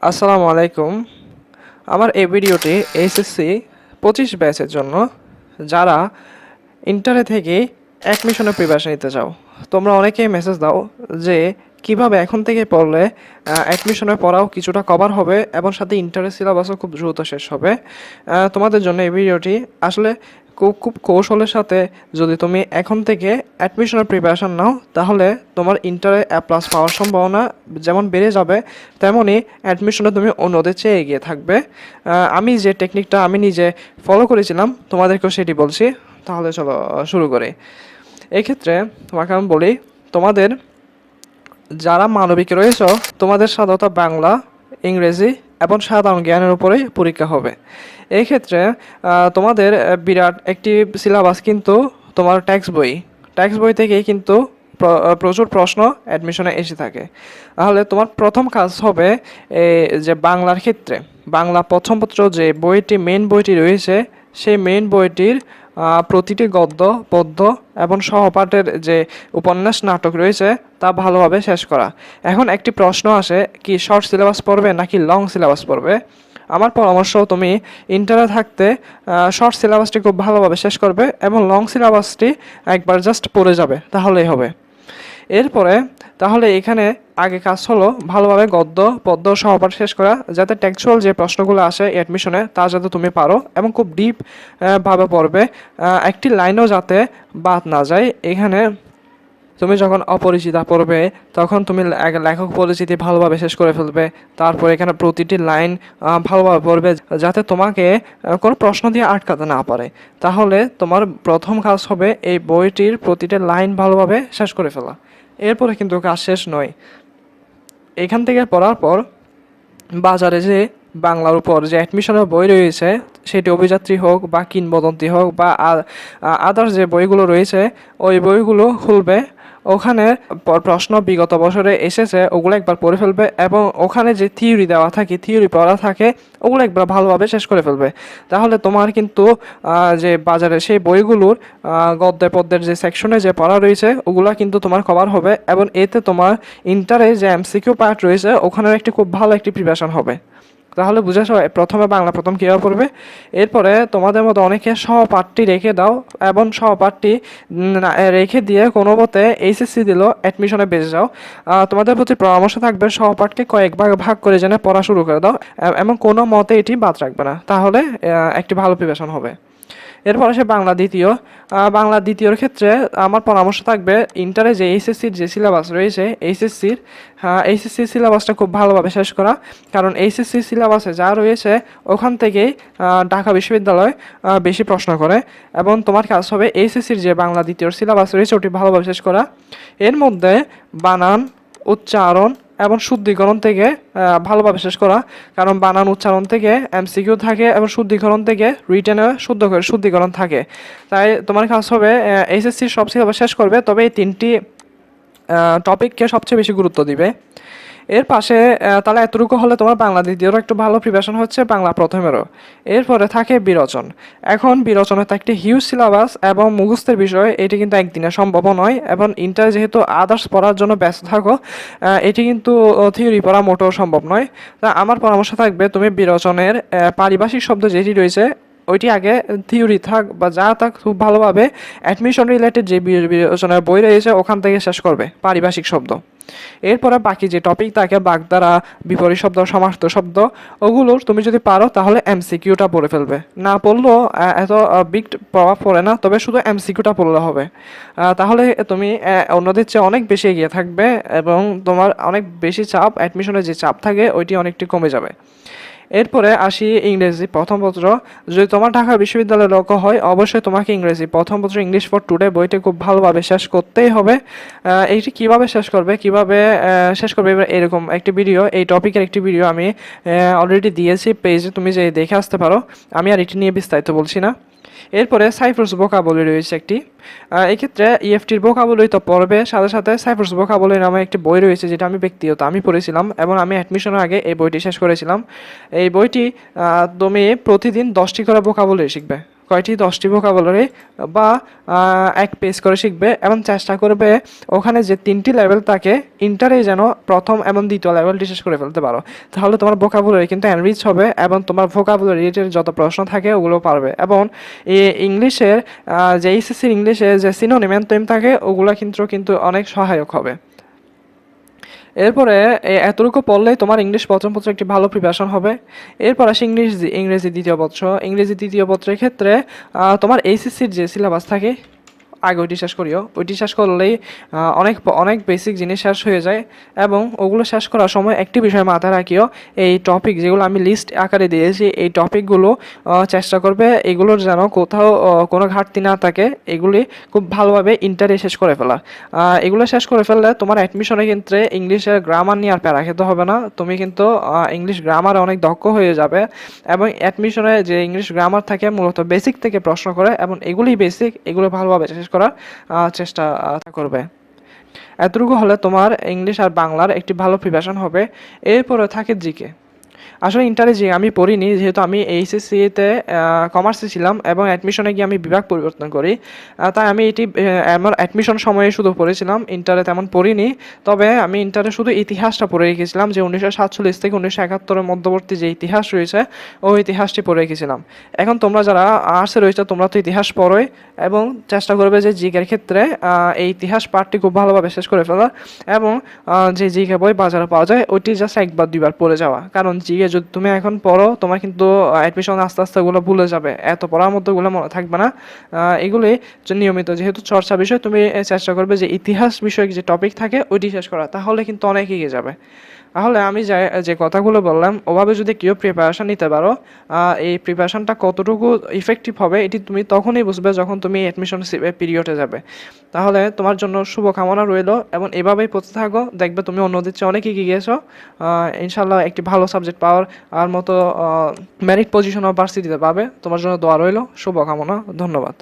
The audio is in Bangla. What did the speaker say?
আসসালামু আলাইকুম। আমার এই ভিডিওটি এইচএসসি 25 ব্যাচের জন্য, যারা ইন্টারে থেকে অ্যাডমিশনের প্রিপারেশন নিতে চাও। তোমরা অনেকেই মেসেজ দাও যে কিভাবে এখন থেকে পড়লে অ্যাডমিশনের পড়াও কিছুটা কভার হবে এবং সাথে ইন্টারের সিলেবাসও খুব দ্রুত শেষ হবে। তোমাদের জন্য এই ভিডিওটি আসলে খুব কৌশলের সাথে যদি তুমি এখন থেকে অ্যাডমিশনের প্রিপারেশন নাও, তাহলে তোমার ইন্টারে এ প্লাস পাওয়ার সম্ভাবনা যেমন বেড়ে যাবে, তেমনই অ্যাডমিশনে তুমি অন্যদের চেয়ে এগিয়ে থাকবে। আমি যে টেকনিকটা আমি নিজে ফলো করেছিলাম তোমাদেরকেও সেটি বলছি। তাহলে চলো শুরু করি। এক্ষেত্রে তোমাকে আমি বলি, তোমাদের যারা মানবিকে রয়েছে তোমাদের সাধারণত বাংলা, ইংরেজি এবং সাধারণ জ্ঞানের উপরেই পরীক্ষা হবে। এই ক্ষেত্রে তোমাদের বিরাট একটি সিলেবাস কিন্তু তোমার টেক্সট বই থেকেই কিন্তু প্রচুর প্রশ্ন অ্যাডমিশনে এসে থাকে। তাহলে তোমার প্রথম কাজ হবে যে বাংলার ক্ষেত্রে বাংলা প্রথম পত্র যে বইটি মেন বইটি রয়েছে, সেই মেন বইটির প্রতিটি গদ্য, পদ্য এবং সহপাঠের যে উপন্যাস, নাটক রয়েছে তা ভালোভাবে শেষ করা। এখন একটি প্রশ্ন আসে, কি শর্ট সিলেবাস পড়বে নাকি লং সিলেবাস পড়বে? আমার পরামর্শ, তুমি ইন্টারে থাকতে শর্ট সিলেবাসটি খুব ভালোভাবে শেষ করবে এবং লং সিলেবাসটি একবার জাস্ট পড়ে যাবে, তাহলেই হবে। এরপরে তাহলে এখানে আগে কাজ হলো ভালোভাবে গদ্য, পদ্য, সহপাঠ শেষ করা, যাতে টেক্সচুয়াল যে প্রশ্নগুলো আসে অ্যাডমিশনে তা যাতে তুমি পারো এবং খুব ডিপ ভাবে পড়বে, একটি লাইনও যাতে বাদ না যায়। এখানে তুমি যখন অপরিচিতা পড়বে তখন তুমি লেখক পরিচিতি ভালোভাবে শেষ করে ফেলবে। তারপর এখানে প্রতিটি লাইন ভালোভাবে পড়বে, যাতে তোমাকে কোনো প্রশ্ন দিয়ে আটকাতে না পারে। তাহলে তোমার প্রথম কাজ হবে এই বইটির প্রতিটি লাইন ভালোভাবে শেষ করে ফেলা। এরপরে কিন্তু কাজ শেষ নয়। এখান থেকে পড়ার পর বাজারে যে বাংলার উপর যে অ্যাডমিশনের বই রয়েছে, সেটি অভিযাত্রী হোক বা কিংবদন্তি হোক বা আদার্স যে বইগুলো রয়েছে, ওই বইগুলো খুলবে। ওখানে প্রশ্ন বিগত বছরে এসেছে ওগুলো একবার পড়ে ফেলবে এবং ওখানে যে থিওরি দেওয়া থাকে, থিওরি পড়া থাকে, ওগুলো একবার ভালোভাবে শেষ করে ফেলবে। তাহলে তোমার কিন্তু যে বাজারে সেই বইগুলোর গদ্যে পদ্যের যে সেকশনে যে পড়া রয়েছে ওগুলো কিন্তু তোমার কভার হবে এবং এতে তোমার ইন্টারে যে এমসিকিউ পার্ট রয়েছে ওখানে একটি খুব ভালো একটি প্রিপারেশন হবে। তাহলে বুঝেছ প্রথমে বাংলা প্রথম কীভাবে পড়বে। এরপরে তোমাদের মতো অনেকে সহপাঠটি রেখে দাও এবং সহপাঠটি রেখে দিয়ে কোনো মতে এইচএসসি দিল অ্যাডমিশনে বেঁচে যাও। তোমাদের প্রতি পরামর্শ থাকবে সহপাঠকে কয়েক ভাগ করে জেনে পড়া শুরু করে দাও এবং কোনো মতে এটি বাদ রাখবে না, তাহলে একটি ভালো প্রিপারেশন হবে। এরপর আসে বাংলা দ্বিতীয়র ক্ষেত্রে আমার পরামর্শ থাকবে ইন্টারে যে এইচএসসির যে সিলেবাস রয়েছে, এইচএসসির সিলেবাসটা খুব ভালোভাবে শেষ করা। কারণ এইচএসসির সিলেবাসে যা রয়েছে ওখান থেকেই ঢাকা বিশ্ববিদ্যালয় বেশি প্রশ্ন করে এবং তোমার কাজ হবে এইচএসসির যে বাংলা দ্বিতীয় সিলেবাস রয়েছে ওটি ভালোভাবে শেষ করা। এর মধ্যে বানান, উচ্চারণ এবং শুদ্ধিকরণ থেকে ভালোভাবে শেষ করা। কারণ বানান, উচ্চারণ থেকে এমসিকিউ থাকে এবং শুদ্ধিকরণ থেকে রিটেনে শুদ্ধিকরণ থাকে। তাই তোমার কাজ হবে এইচএসসির সব সিলেবাস শেষ করবে, তবে এই তিনটি টপিককে সবচেয়ে বেশি গুরুত্ব দিবে। এর পাশে তাহলে এতটুকু হলে তোমার বাংলা দ্বিতীয়রও একটু ভালো প্রিপারেশন হচ্ছে, বাংলা প্রথমেরও। এরপরে থাকে বিরোচন। এখন বিরোচনের তো একটি হিউজ সিলেবাস এবং মুখস্থের বিষয়, এটি কিন্তু একদিনে সম্ভব নয় এবং ইন্টার যেহেতু আদার্স পড়ার জন্য ব্যস্ত থাকো, এটি কিন্তু থিওরি পড়া মোটেও সম্ভব নয়। তা আমার পরামর্শ থাকবে তুমি বিরোচনের পারিভাষিক শব্দ যেটি রয়েছে ওইটি আগে থিওরি থাক বা যা থাক খুব ভালোভাবে অ্যাডমিশন রিলেটেড যে বিরোচনের বই রয়েছে ওখান থেকে শেষ করবে পারিভাষিক শব্দ। এরপরে বাকি যে টপিক থাকে বাগধারা, বিপরীত শব্দ, সমার্থ শব্দ, ওগুলোর তুমি যদি পারো তাহলে এমসিকিউটা পড়ে ফেলবে। না পড়লেও এত বিগ প্রভাব পড়ে না, তবে শুধু এমসিকিউটা পড়লে হবে। তাহলে তুমি অন্যদের চেয়ে অনেক বেশি এগিয়ে থাকবে এবং তোমার অনেক বেশি চাপ, অ্যাডমিশনের যে চাপ থাকে ওইটি অনেকটি কমে যাবে। এরপরে আসি ইংরেজি প্রথম পত্র। যদি তোমার ঢাকা বিশ্ববিদ্যালয়ের লক্ষ্য হয়, অবশ্যই তোমাকে ইংরেজি প্রথম পত্র ইংলিশ ফর টুডে বইটি খুব ভালোভাবে শেষ করতেই হবে। এইটি কিভাবে শেষ করবে এবার এরকম একটি ভিডিও, এই টপিকের একটি ভিডিও আমি অলরেডি দিয়েছি পেজে, তুমি যে দেখে আসতে পারো। আমি আর এটি নিয়ে বিস্তারিত বলছি না। এরপরে সাইফার্স ভোকাবুলারি রয়েছে একটি। এক্ষেত্রে ইএফটির ভোকাবুলারি তো পড়বে, সাথে সাথে সাইফার্স ভোকাবুলারি নামে একটি বই রয়েছে যেটা আমি ব্যক্তিগত পড়েছিলাম এবং আমি অ্যাডমিশনের আগে এই বইটি শেষ করেছিলাম। এই বইটি তুমি প্রতিদিন 10টি করে ভোকাবুলারি শিখবে, কয়টি 10টি ভোকাবুলারি বা এক পেজ করে শিখবে এবং চেষ্টা করবে ওখানে যে 3টি লেভেল থাকে ইন্টারে যেন প্রথম এবং দ্বিতীয় লেভেলটি শেষ করে ফেলতে পারো। তাহলে তোমার ভোকাবুলারি কিন্তু এনরিচ হবে এবং তোমার ভোকাবুলারি রিলেটেড যত প্রশ্ন থাকে ওগুলো পারবে। এবং এই ইংলিশের যে এইচএসসির ইংলিশে যে সিনোনিম অ্যান্টোনিম থাকে ওগুলো কিন্তু অনেক সহায়ক হবে। এরপরে এতটুকু পড়লেই তোমার ইংলিশ প্রথম পত্র একটি ভালো প্রিপারেশন হবে। এরপর আসে ইংরেজি দ্বিতীয় পত্র। ইংরেজি দ্বিতীয় পত্রের ক্ষেত্রে তোমার এইচএসসির যে সিলেবাস থাকে আগে ওইটি শেষ করিও। ওইটি শেষ করলেই অনেক বেসিক জিনিস শেষ হয়ে যায় এবং ওগুলো শেষ করার সময় একটি বিষয় মাথায় রাখিও, এই টপিক যেগুলো আমি লিস্ট আকারে দিয়েছি এই টপিকগুলো চেষ্টা করবে এগুলোর যেন কোথাও কোনো ঘাটতি না থাকে, এগুলি খুব ভালোভাবে ইন্টারে শেষ করে ফেলা। এগুলো শেষ করে ফেললে তোমার অ্যাডমিশনের ক্ষেত্রে ইংলিশের গ্রামার নিয়ে আর প্যারা খেতে হবে না, তুমি কিন্তু ইংলিশ গ্রামারে অনেক দক্ষ হয়ে যাবে। এবং অ্যাডমিশনে যে ইংলিশ গ্রামার থাকে মূলত বেসিক থেকে প্রশ্ন করে এবং এগুলি বেসিক, এগুলো ভালোভাবে শেষ করার চেষ্টা করবে। এতটুকু হলে তোমার ইংলিশ আর বাংলার একটি ভালো প্রিপারেশন হবে। এরপরে থাকে জিকে। আসলে ইন্টারে যে আমি পড়িনি, যেহেতু আমি এইচএসসিতে কমার্সে ছিলাম এবং অ্যাডমিশনে গিয়ে আমি বিভাগ পরিবর্তন করি, তাই আমি এটি আমার অ্যাডমিশন সময়ে শুধু পড়েছিলাম, ইন্টারে তেমন পড়িনি। তবে আমি ইন্টারে শুধু ইতিহাসটা পড়ে রেখেছিলাম, যে 1947 থেকে 1971-এর মধ্যবর্তী যে ইতিহাস রয়েছে ওই ইতিহাসটি পড়ে রেখেছিলাম। এখন তোমরা যারা আর্টসে রয়েছে তোমরা তো ইতিহাস পড়োই এবং চেষ্টা করবে যে জিকের ক্ষেত্রে এই ইতিহাস পার্টটি খুব ভালোভাবে শেষ করে ফেলা এবং যে জিকে বই বাজারে পাওয়া যায় ওইটি জাস্ট একবার দুইবার পড়ে যাওয়া। কারণ জিকে যদি তুমি এখন পড়ো তোমার কিন্তু অ্যাডমিশন আস্তে আস্তে ওগুলো ভুলে যাবে, এত পড়ার মধ্যে ওগুলো মনে থাকবে না। এগুলি নিয়মিত যেহেতু চর্চা বিষয়, তুমি চেষ্টা করবে যে ইতিহাস বিষয়ক যে টপিক থাকে ওইটি শেষ করা, তাহলে কিন্তু অনেক এগিয়ে যাবে। তাহলে আমি যে কথাগুলো বললাম ওভাবে যদি কেউ প্রিপারেশান নিতে পারো, এই প্রিপারেশানটা কতটুকু ইফেক্টিভ হবে এটি তুমি তখনই বুঝবে যখন তুমি অ্যাডমিশন পিরিয়ডে যাবে। তাহলে তোমার জন্য শুভকামনা রইল এবং এভাবেই পড়তে থাকো, দেখবে তুমি অন্যদের চেয়ে অনেক এগিয়ে গিয়েছো। ইনশাল্লাহ একটি ভালো সাবজেক্ট পাওয়ার আর মতো মেরিট পজিশন ও ভার্সিটিতে পাবে। তোমার জন্য দোয়া রইল, শুভকামনা, ধন্যবাদ।